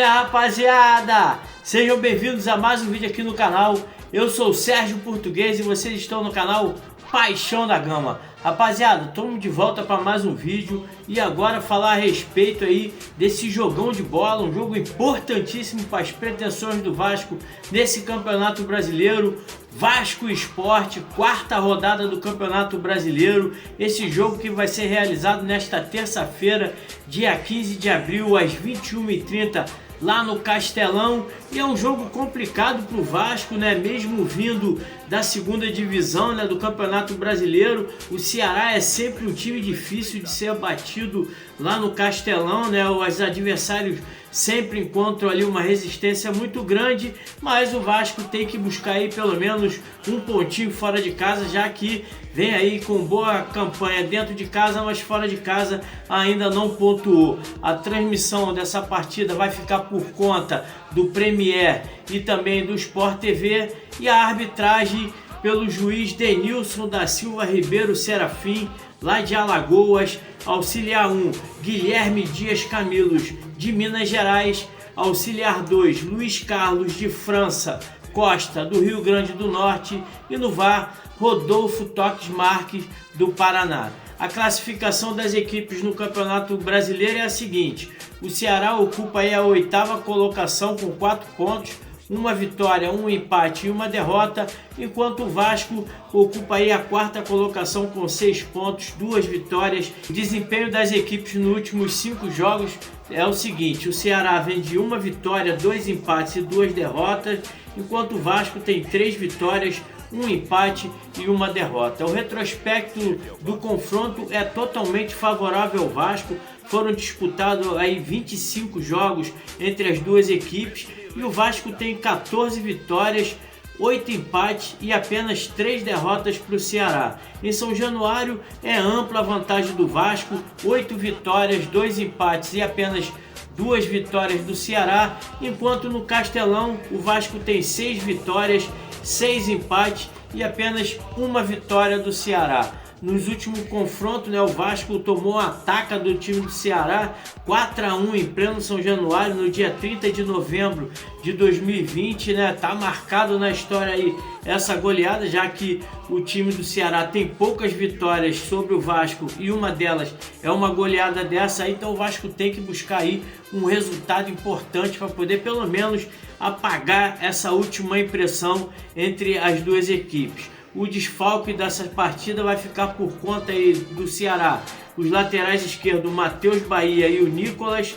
minha rapaziada! Sejam bem-vindos a mais um vídeo aqui no canal. Eu sou o Sérgio Português e vocês estão no canal Paixão da Gama. Rapaziada, estamos de volta para mais um vídeo e agora falar a respeito aí desse jogão de bola, um jogo importantíssimo para as pretensões do Vasco nesse Campeonato Brasileiro. Vasco Sport, quarta rodada do Campeonato Brasileiro. Esse jogo que vai ser realizado nesta terça-feira, dia 15 de abril, às 21h30, lá no Castelão. E é um jogo complicado para o Vasco, né? Mesmo vindo da segunda divisão, né, do Campeonato Brasileiro, o Ceará é sempre um time difícil de ser batido lá no Castelão, né? Os adversários sempre encontram ali uma resistência muito grande, mas o Vasco tem que buscar aí pelo menos um pontinho fora de casa, já que vem aí com boa campanha dentro de casa, mas fora de casa ainda não pontuou. A transmissão dessa partida vai ficar por conta do Premier e também do Sport TV, e a arbitragem pelo juiz Denilson da Silva Ribeiro Serafim, lá de Alagoas. Auxiliar 1, Guilherme Dias Camilos, de Minas Gerais. Auxiliar 2, Luiz Carlos de França Costa, do Rio Grande do Norte. E no VAR, Rodolfo Toques Marques, do Paraná. A classificação das equipes no Campeonato Brasileiro é a seguinte: o Ceará ocupa aí a 8ª colocação com 4 pontos, uma vitória, um empate e uma derrota, enquanto o Vasco ocupa aí a 4ª colocação com 6 pontos, 2 vitórias. O desempenho das equipes nos últimos 5 jogos é o seguinte: o Ceará vem de 1 vitória, 2 empates e 2 derrotas, enquanto o Vasco tem 3 vitórias, 1 empate e 1 derrota. O retrospecto do confronto é totalmente favorável ao Vasco. Foram disputados aí 25 jogos entre as duas equipes e o Vasco tem 14 vitórias, 8 empates e apenas 3 derrotas para o Ceará. Em São Januário é ampla a vantagem do Vasco, 8 vitórias, 2 empates e apenas 2 vitórias do Ceará, enquanto no Castelão o Vasco tem 6 vitórias, 6 empates e apenas 1 vitória do Ceará. Nos últimos confrontos, né, o Vasco tomou a ataca do time do Ceará 4-1 em pleno São Januário, no dia 30 de novembro de 2020, né? Tá marcado na história aí essa goleada, já que o time do Ceará tem poucas vitórias sobre o Vasco e uma delas é uma goleada dessa aí, então o Vasco tem que buscar aí um resultado importante para poder pelo menos apagar essa última impressão entre as duas equipes. O desfalque dessa partida vai ficar por conta aí do Ceará. Os laterais esquerdos, o Matheus Bahia e o Nicolas,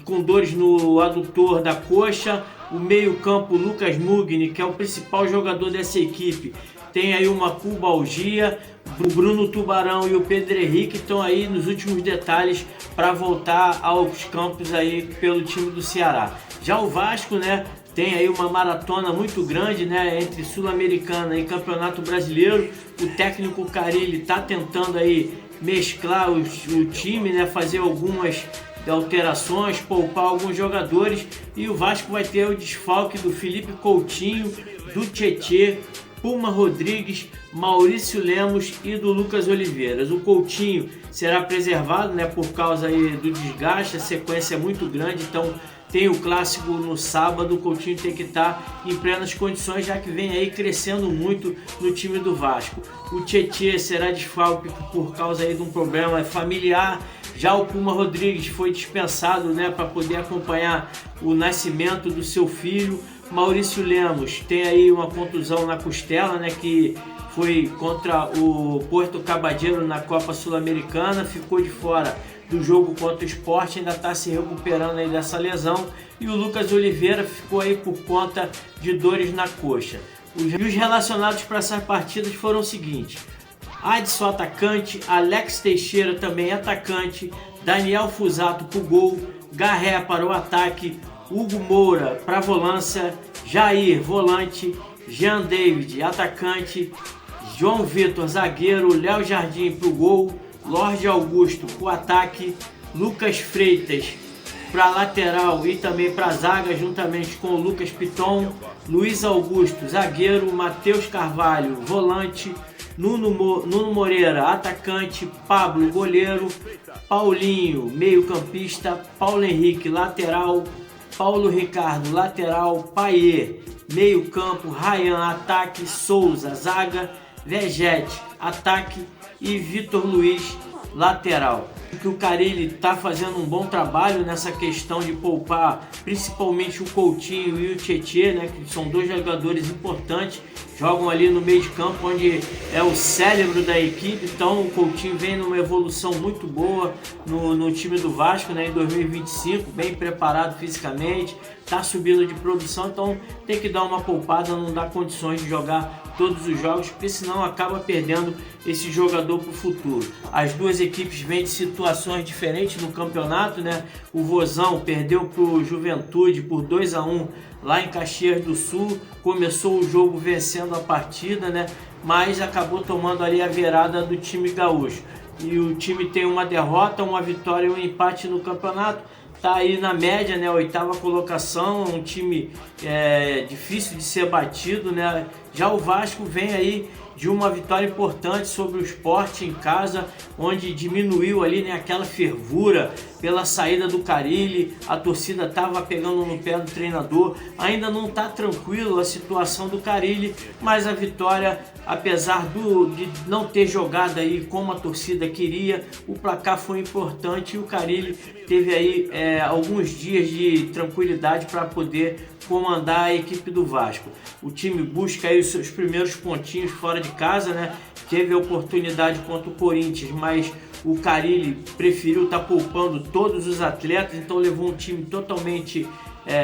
com dores no adutor da coxa. O meio-campo, Lucas Mugni, que é o principal jogador dessa equipe, tem aí uma pubalgia. O Bruno Tubarão e o Pedro Henrique estão aí nos últimos detalhes para voltar aos campos aí pelo time do Ceará. Já o Vasco, né, tem aí uma maratona muito grande, né, entre Sul-Americana e Campeonato Brasileiro. O técnico Carille está tentando aí mesclar o time, né, fazer algumas alterações, poupar alguns jogadores, e o Vasco vai ter o desfalque do Felipe Coutinho, do Tietê, Puma Rodrigues, Maurício Lemos e do Lucas Oliveira. O Coutinho será preservado, né, por causa aí do desgaste, a sequência é muito grande, então tem o clássico no sábado. O Coutinho tem que estar em plenas condições, já que vem aí crescendo muito no time do Vasco. O Tietê será desfalque por causa aí de um problema familiar. Já o Puma Rodrigues foi dispensado, né, para poder acompanhar o nascimento do seu filho. Maurício Lemos tem aí uma contusão na costela, né, que foi contra o Porto Cabadeiro na Copa Sul-Americana, ficou de fora do jogo contra o Sport, ainda está se recuperando aí dessa lesão. E o Lucas Oliveira ficou aí por conta de dores na coxa. Os relacionados para essas partidas foram os seguintes: Adson, atacante; Alex Teixeira, também atacante; Daniel Fusato para o gol; Garré para o ataque; Hugo Moura para a volância; Jair, volante; Jean David, atacante; João Vitor, zagueiro; Léo Jardim para o gol; Lorde Augusto para o ataque; Lucas Freitas para lateral e também para zaga, juntamente com o Lucas Piton; Luiz Augusto, zagueiro; Matheus Carvalho, volante; Nuno Moreira, atacante; Pablo, goleiro; Paulinho, meio campista; Paulo Henrique, lateral; Paulo Ricardo, lateral, Payet, meio campo, Ryan, ataque, Souza, zaga, Vegete, ataque e Vitor Luiz, lateral. Que o Carille está fazendo um bom trabalho nessa questão de poupar principalmente o Coutinho e o Tietê, né, que são dois jogadores importantes, jogam ali no meio de campo, onde é o cérebro da equipe. Então o Coutinho vem numa evolução muito boa no time do Vasco, né, em 2025, bem preparado fisicamente, está subindo de produção, então tem que dar uma poupada, não dá condições de jogar todos os jogos, porque senão acaba perdendo esse jogador para o futuro. As duas equipes vêm de situações diferentes no campeonato, né? O Vozão perdeu para o Juventude por 2-1 lá em Caxias do Sul, começou o jogo vencendo a partida, né? Mas acabou tomando ali a virada do time gaúcho. E o time tem uma derrota, uma vitória e um empate no campeonato. Tá aí na média, né, 8ª colocação, um time difícil de ser batido, né? Já o Vasco vem aí de uma vitória importante sobre o Sport em casa, onde diminuiu ali, né, aquela fervura pela saída do Carille. A torcida estava pegando no pé do treinador, ainda não está tranquilo a situação do Carille, mas a vitória, apesar de não ter jogado aí como a torcida queria, o placar foi importante e o Carille teve aí alguns dias de tranquilidade para poder comandar a equipe do Vasco. O time busca aí os seus primeiros pontinhos fora de casa, né? Teve a oportunidade contra o Corinthians, mas o Carille preferiu estar poupando todos os atletas, então levou um time totalmente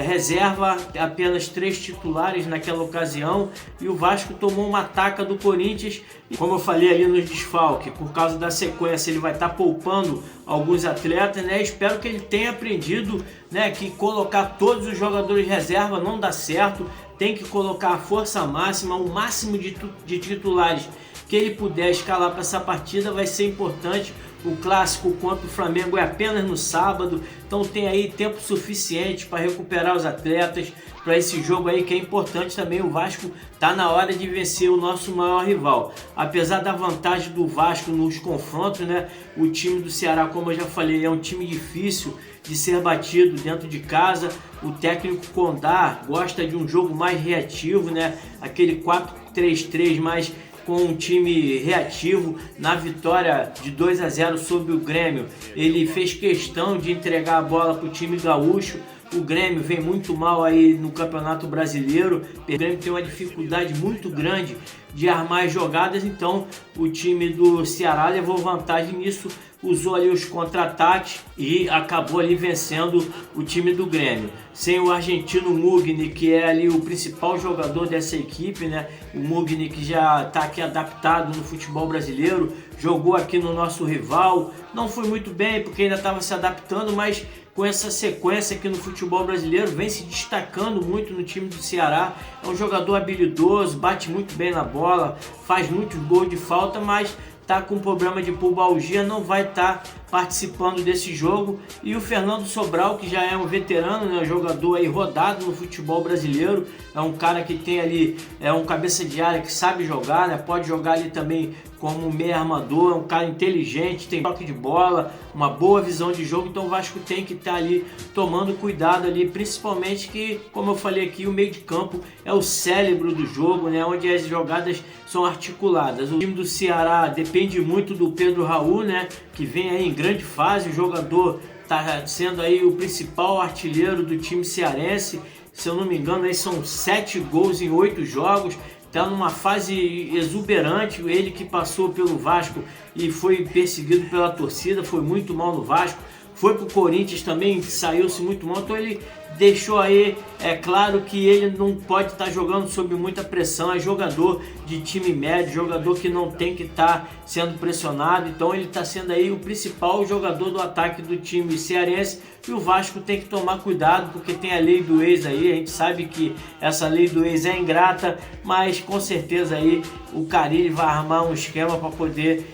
reserva, apenas 3 titulares naquela ocasião, e o Vasco tomou uma taca do Corinthians. E como eu falei ali no desfalque, por causa da sequência ele vai estar poupando alguns atletas, né? Espero que ele tenha aprendido, né, que colocar todos os jogadores reserva não dá certo, tem que colocar a força máxima, o máximo de titulares que ele puder escalar para essa partida vai ser importante. O clássico contra o Flamengo é apenas no sábado, então tem aí tempo suficiente para recuperar os atletas para esse jogo aí que é importante também. O Vasco está na hora de vencer o nosso maior rival. Apesar da vantagem do Vasco nos confrontos, né, o time do Ceará, como eu já falei, é um time difícil de ser batido dentro de casa. O técnico Condá gosta de um jogo mais reativo, né, aquele 4-3-3 mais com um time reativo. Na vitória de 2-0 sobre o Grêmio, ele fez questão de entregar a bola para o time gaúcho. O Grêmio vem muito mal aí no Campeonato Brasileiro, o Grêmio tem uma dificuldade muito grande de armar as jogadas, então o time do Ceará levou vantagem nisso, usou ali os contra-ataques e acabou ali vencendo o time do Grêmio. Sem o argentino Mugni, que é ali o principal jogador dessa equipe, né? O Mugni que já está aqui adaptado no futebol brasileiro, jogou aqui no nosso rival, não foi muito bem porque ainda estava se adaptando, mas com essa sequência aqui no futebol brasileiro vem se destacando muito no time do Ceará. É um jogador habilidoso, bate muito bem na bola, faz muitos gols de falta, mas está com problema de pubalgia, não vai estar participando desse jogo. E o Fernando Sobral, que já é um veterano, né, um jogador aí rodado no futebol brasileiro, é um cara que tem ali, um cabeça de área que sabe jogar, né, pode jogar ali também como meio armador, é um cara inteligente, tem toque de bola, uma boa visão de jogo, então o Vasco tem que estar ali tomando cuidado ali, principalmente que, como eu falei aqui, o meio de campo é o cérebro do jogo, né, onde as jogadas são articuladas. O time do Ceará depende muito do Pedro Raul, né, que vem aí em grande fase, o jogador está sendo aí o principal artilheiro do time cearense, se eu não me engano aí são 7 gols em 8 jogos, está numa fase exuberante. Ele que passou pelo Vasco e foi perseguido pela torcida, foi muito mal no Vasco, foi pro Corinthians também, saiu-se muito mal, então ele deixou aí claro que ele não pode estar jogando sob muita pressão, é jogador de time médio, jogador que não tem que estar sendo pressionado, então ele está sendo aí o principal jogador do ataque do time cearense. E o Vasco tem que tomar cuidado porque tem a lei do ex aí, a gente sabe que essa lei do ex é ingrata, mas com certeza aí o Carille vai armar um esquema para poder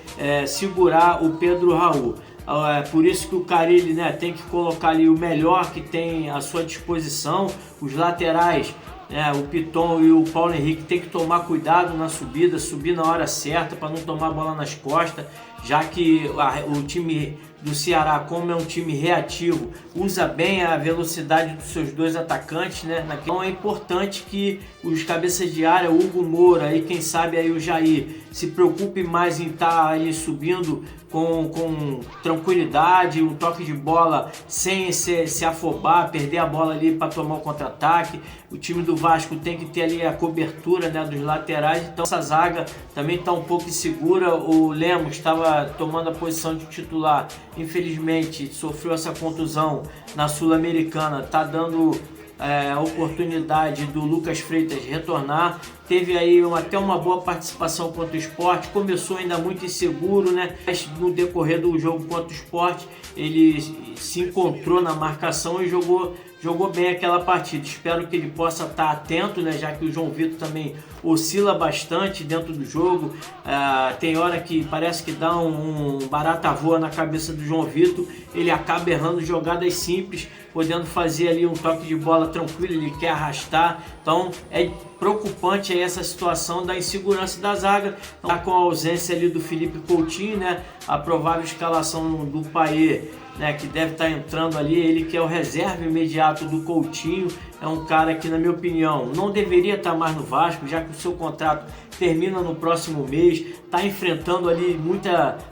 segurar o Pedro Raul. Por isso que o Carille, né, tem que colocar ali o melhor que tem à sua disposição. Os laterais, o Piton e o Paulo Henrique tem que tomar cuidado na subida, subir na hora certa para não tomar bola nas costas. já que o time do Ceará, como é um time reativo, usa bem a velocidade dos seus dois atacantes, né? Então é importante que os cabeças de área, Hugo Moura e quem sabe aí o Jair, se preocupe mais em estar aí subindo com tranquilidade, um toque de bola sem se afobar, perder a bola ali para tomar o contra-ataque. O time do Vasco tem que ter ali a cobertura, né, dos laterais, então essa zaga também está um pouco insegura. O Lemos estava tomando a posição de titular, infelizmente sofreu essa contusão na Sul-Americana, está dando a oportunidade do Lucas Freitas retornar. Teve aí até uma boa participação contra o Sport, começou ainda muito inseguro, né? Mas no decorrer do jogo contra o Sport ele se encontrou na marcação e jogou bem aquela partida. Espero que ele possa estar atento, né? Já que o João Vitor também oscila bastante dentro do jogo. Tem hora que parece que dá um barata voa na cabeça do João Vitor, ele acaba errando jogadas simples, podendo fazer ali um toque de bola tranquilo, ele quer arrastar. Então é preocupante aí essa situação da insegurança da zaga, tá com a ausência ali do Felipe Coutinho, né? A provável escalação do Payet, né, que deve estar entrando ali, ele que é o reserva imediato do Coutinho, é um cara que, na minha opinião, não deveria estar mais no Vasco, já que o seu contrato termina no próximo mês, está enfrentando ali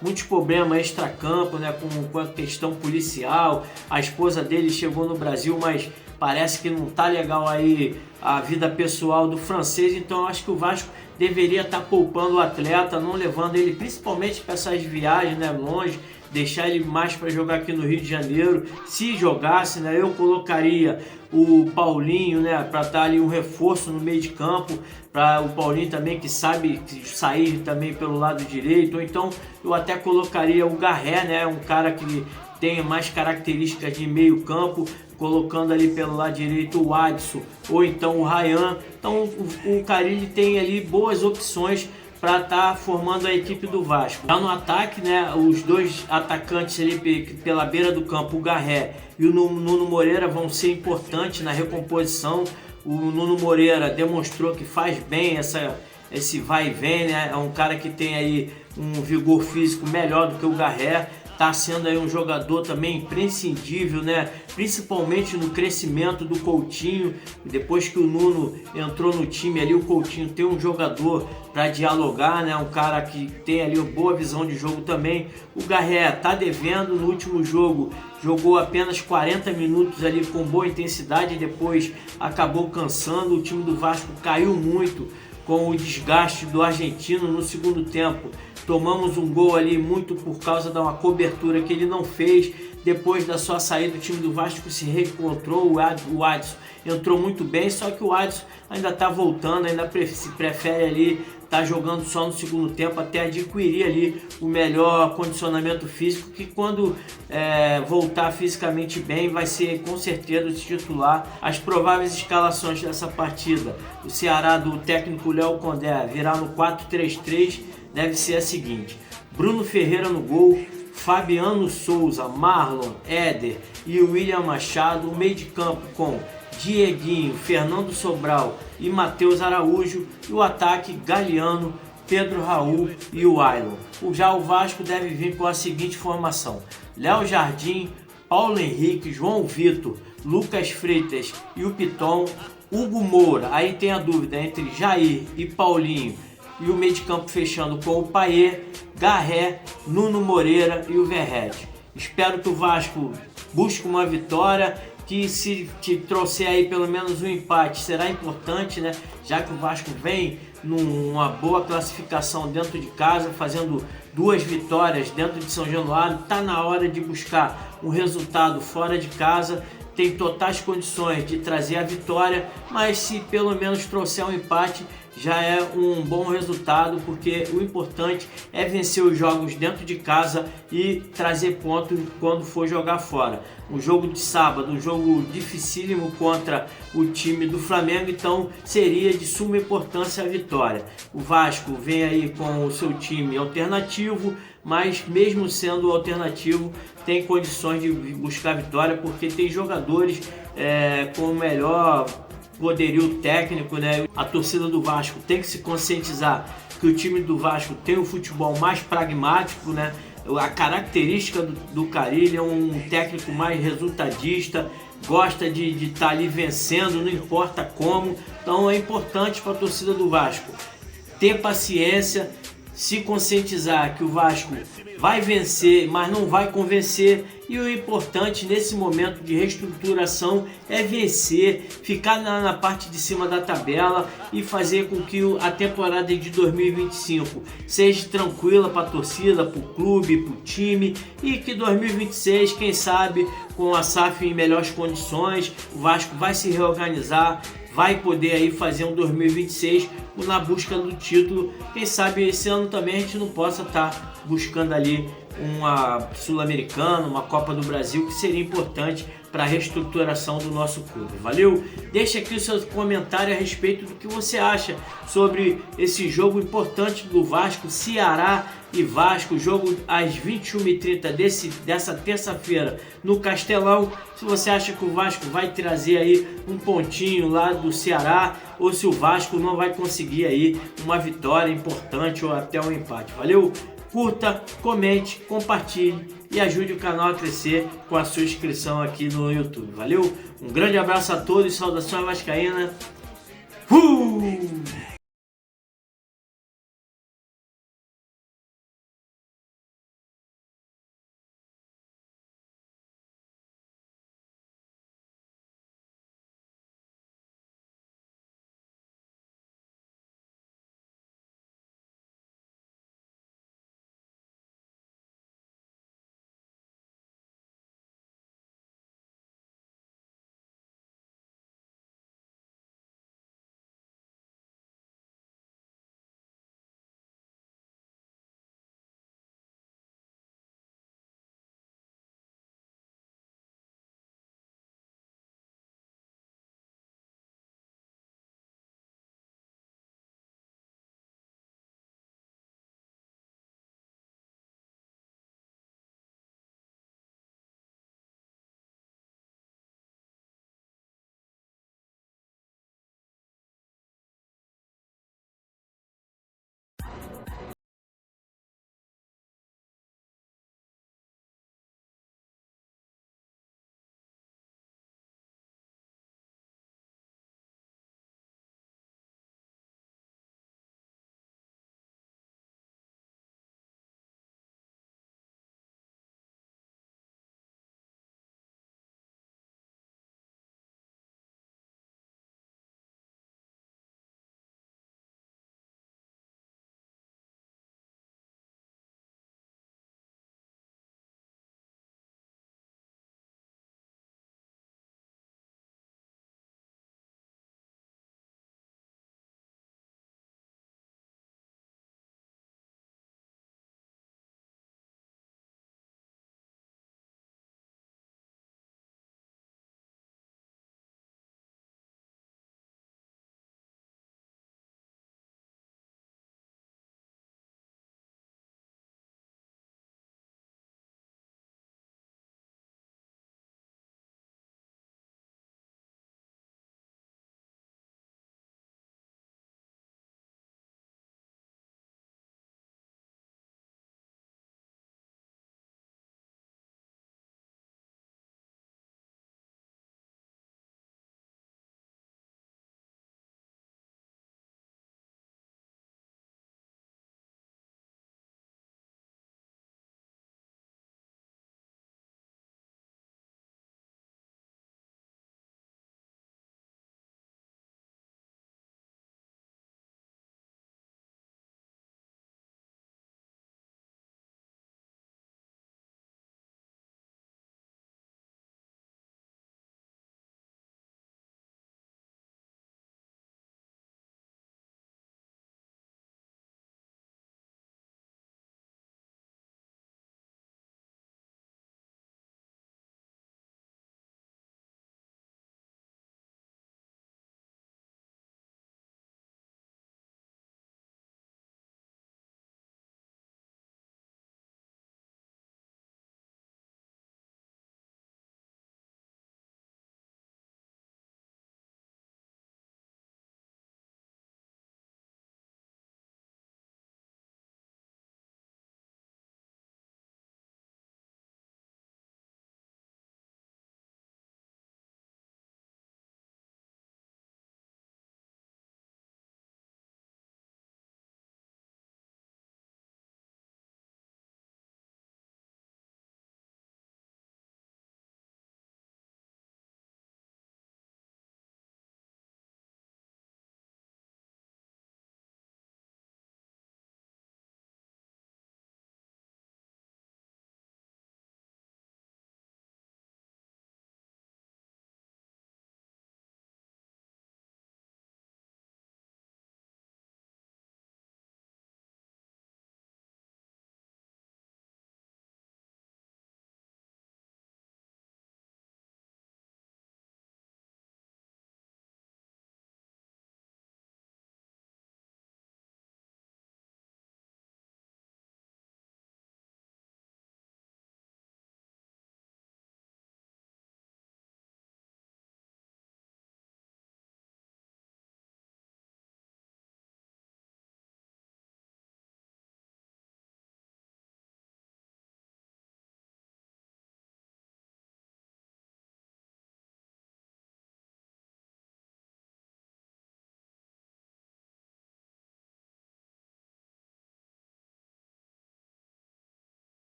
muitos problemas extracampo, né, com a questão policial. A esposa dele chegou no Brasil, mas parece que não está legal aí a vida pessoal do francês, então eu acho que o Vasco deveria estar poupando o atleta, não levando ele principalmente para essas viagens, né, longe, deixar ele mais para jogar aqui no Rio de Janeiro. Se jogasse, né, eu colocaria o Paulinho, né, para estar ali um reforço no meio de campo, para o Paulinho também, que sabe sair também pelo lado direito. Ou então eu até colocaria o Garré, né, um cara que tem mais características de meio campo, colocando ali pelo lado direito o Adson ou então o Ryan. Então o Carille tem ali boas opções para estar formando a equipe do Vasco. Já no ataque, né, os dois atacantes ali pela beira do campo, o Garré e o Nuno Moreira, vão ser importantes na recomposição. O Nuno Moreira demonstrou que faz bem esse vai e vem, né? É um cara que tem aí um vigor físico melhor do que o Garré. Está sendo aí um jogador também imprescindível, né? Principalmente no crescimento do Coutinho. Depois que o Nuno entrou no time ali, o Coutinho tem um jogador para dialogar, né? Um cara que tem ali uma boa visão de jogo também. O Garré está devendo. No último jogo jogou apenas 40 minutos ali com boa intensidade, depois acabou cansando. O time do Vasco caiu muito com o desgaste do argentino no segundo tempo. Tomamos um gol ali muito por causa de uma cobertura que ele não fez. Depois da sua saída, o time do Vasco se reencontrou. O Adson entrou muito bem, só que o Adson ainda está voltando, ainda prefere ali estar jogando só no segundo tempo, até adquirir ali o melhor condicionamento físico, que quando voltar fisicamente bem vai ser com certeza o titular. As prováveis escalações dessa partida: o Ceará do técnico Léo Condé virá no 4-3-3, deve ser a seguinte: Bruno Ferreira no gol, Fabiano Souza, Marlon, Éder e William Machado. O meio de campo com Dieguinho, Fernando Sobral e Matheus Araújo. E o ataque: Galeano, Pedro Raul e o Ailon. Já o Vasco deve vir com a seguinte formação: Léo Jardim, Paulo Henrique, João Vitor, Lucas Freitas e o Piton, Hugo Moura. Aí tem a dúvida entre Jair e Paulinho. E o meio de campo fechando com o Payet, Garré, Nuno Moreira e o Verratti. Espero que o Vasco busque uma vitória, que se te trouxer aí pelo menos um empate será importante, né? Já que o Vasco vem numa boa classificação dentro de casa, fazendo 2 vitórias dentro de São Januário. Está na hora de buscar um resultado fora de casa. Tem totais condições de trazer a vitória, mas se pelo menos trouxer um empate já é um bom resultado, porque o importante é vencer os jogos dentro de casa e trazer pontos quando for jogar fora. Um jogo de sábado, um jogo dificílimo contra o time do Flamengo, então seria de suma importância a vitória. O Vasco vem aí com o seu time alternativo, mas mesmo sendo alternativo tem condições de buscar vitória, porque tem jogadores com o melhor poderio técnico, né? A torcida do Vasco tem que se conscientizar que o time do Vasco tem um futebol mais pragmático, né? A característica do Carille é um técnico mais resultadista, gosta de estar ali vencendo, não importa como. Então é importante para a torcida do Vasco ter paciência, se conscientizar que o Vasco vai vencer, mas não vai convencer, e o importante nesse momento de reestruturação é vencer, ficar na parte de cima da tabela e fazer com que a temporada de 2025 seja tranquila para a torcida, para o clube, para o time, e que 2026, quem sabe, com a SAF em melhores condições, o Vasco vai se reorganizar, vai poder aí fazer um 2026 na busca do título. Quem sabe esse ano também a gente não possa estar buscando ali uma Sul-Americana, uma Copa do Brasil, que seria importante para a reestruturação do nosso clube. Valeu? Deixa aqui o seu comentário a respeito do que você acha sobre esse jogo importante do Vasco, Ceará e Vasco, jogo às 21h30 dessa terça-feira no Castelão. Se você acha que o Vasco vai trazer aí um pontinho lá do Ceará, ou se o Vasco não vai conseguir aí uma vitória importante ou até um empate. Valeu? Curta, comente, compartilhe e ajude o canal a crescer com a sua inscrição aqui no YouTube. Valeu? Um grande abraço a todos, saudações vascaína.